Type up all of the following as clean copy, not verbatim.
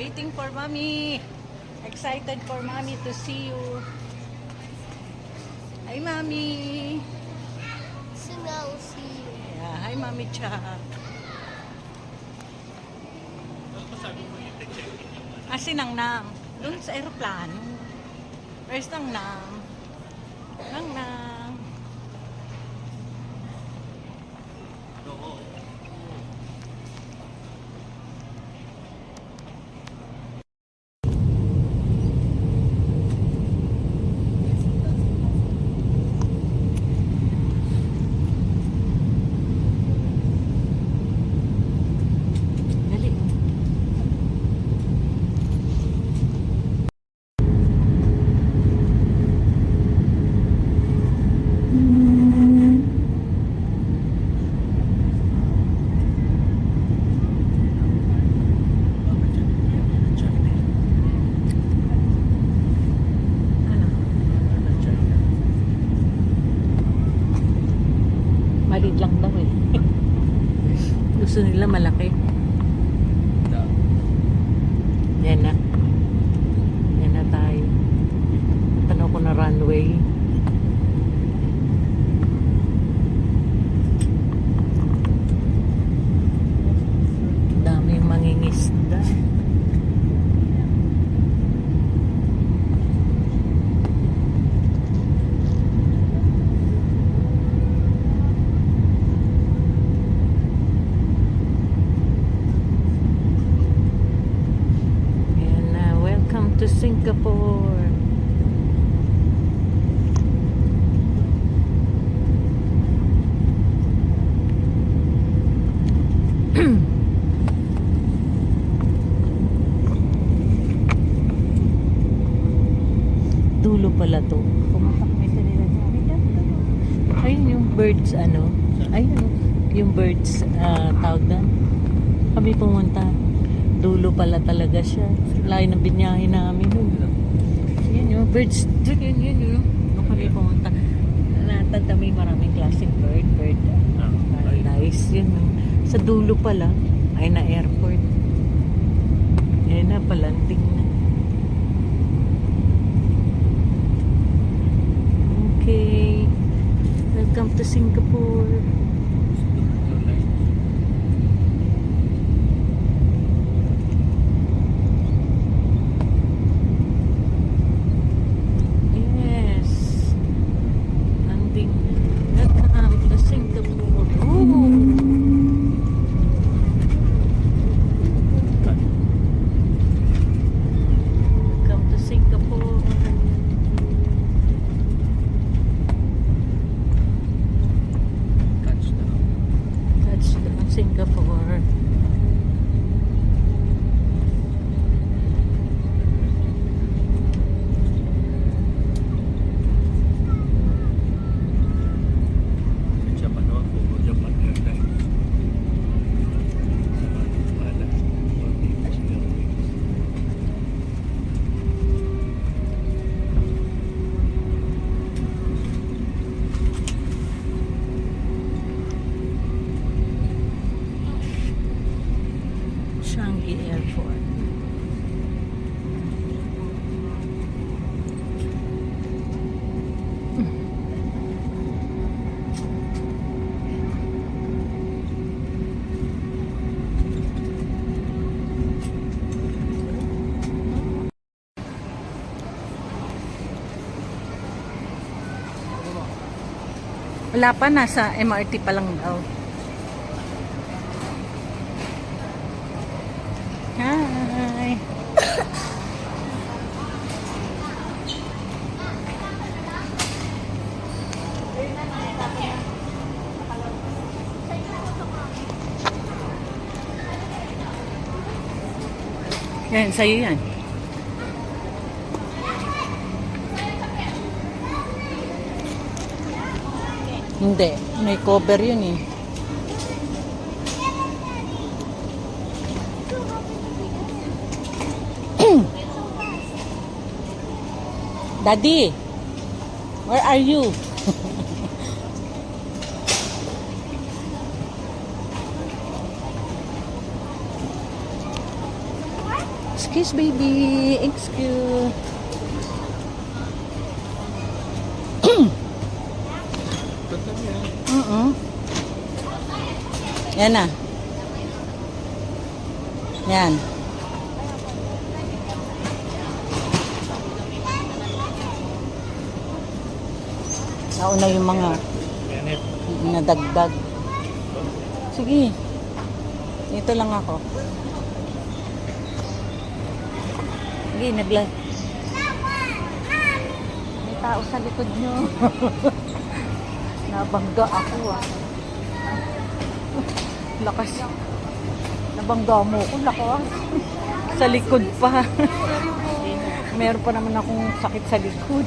Waiting for mommy. Excited for mommy to see you. Hi, mommy. So now we'll see you. Yeah, hi, mommy Cha. Nang Nang. Doon sa aeroplano. Where's Nang Nang? Nang Nang. Dali. Maliit lang daw eh. Gusto nila malaki. Yan na. Yan na tayo. Tanaw ko na runway. Daming mangingisda. To Singapore. Dulo pala to. Pumunta kami sa nila. Ayun yung birds ano. Ayun yung birds tawag na. Kami pumunta. Dulo pala talaga siya. Layo ng binyahe namin. Yan yung birds. Yun. Nung kami pumunta. Natanda may maraming klaseng bird. Paradise. Yun. Sa dulo pala ay na airport. Yan na, palanding na. Okay. Welcome to Singapore. Singapore. Changi Airport. Wala pa, nasa MRT pa lang daw. Hi. Yan, sa'yo yan. Hindi, may cover yun eh. Daddy, where are you? Excuse baby. Excuse. Yan na. Yan. Nauna yung mga nadagdag. Sige. Ito lang ako. Sige, may tao sa likod nyo. Nabangga ako ah. Lakas. Nabangga mo ko. Lakas. Sa likod pa. Meron pa naman akong sakit sa likod.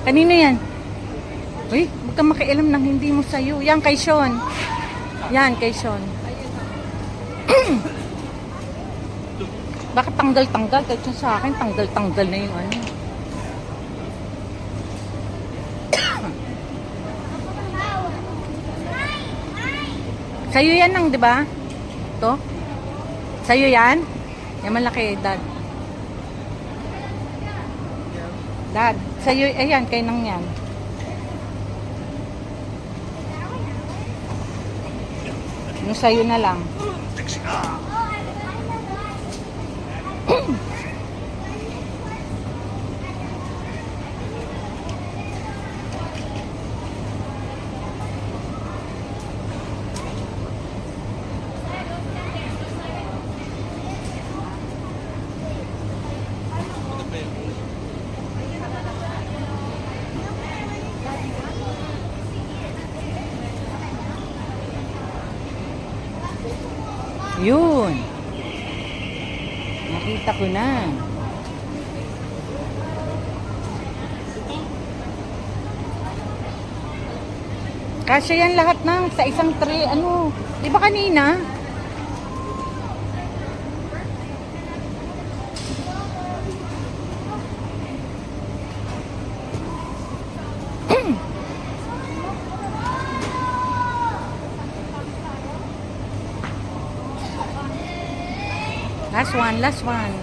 Kanino yan? Uy, huwag kang makialam ng hindi mo sayo. Yan kay Sean. Yan kay Sean. Bakit tanggal-tanggal? Kahit yung sa akin, tanggal-tanggal na yung ano. Sa'yo yan lang, di ba? Ito? Sa'yo yan? Yan malaki, Dad. Dad, sa'yo, ayan, kay nang yan. Yung sa'yo na lang. Yun. Nakita ko na. Kasya yan lahat ng sa isang tray. Ano? Di ba kanina? Last one, last one.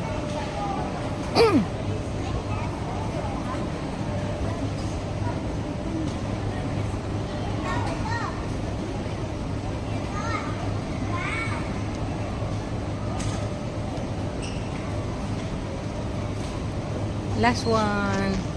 Last one.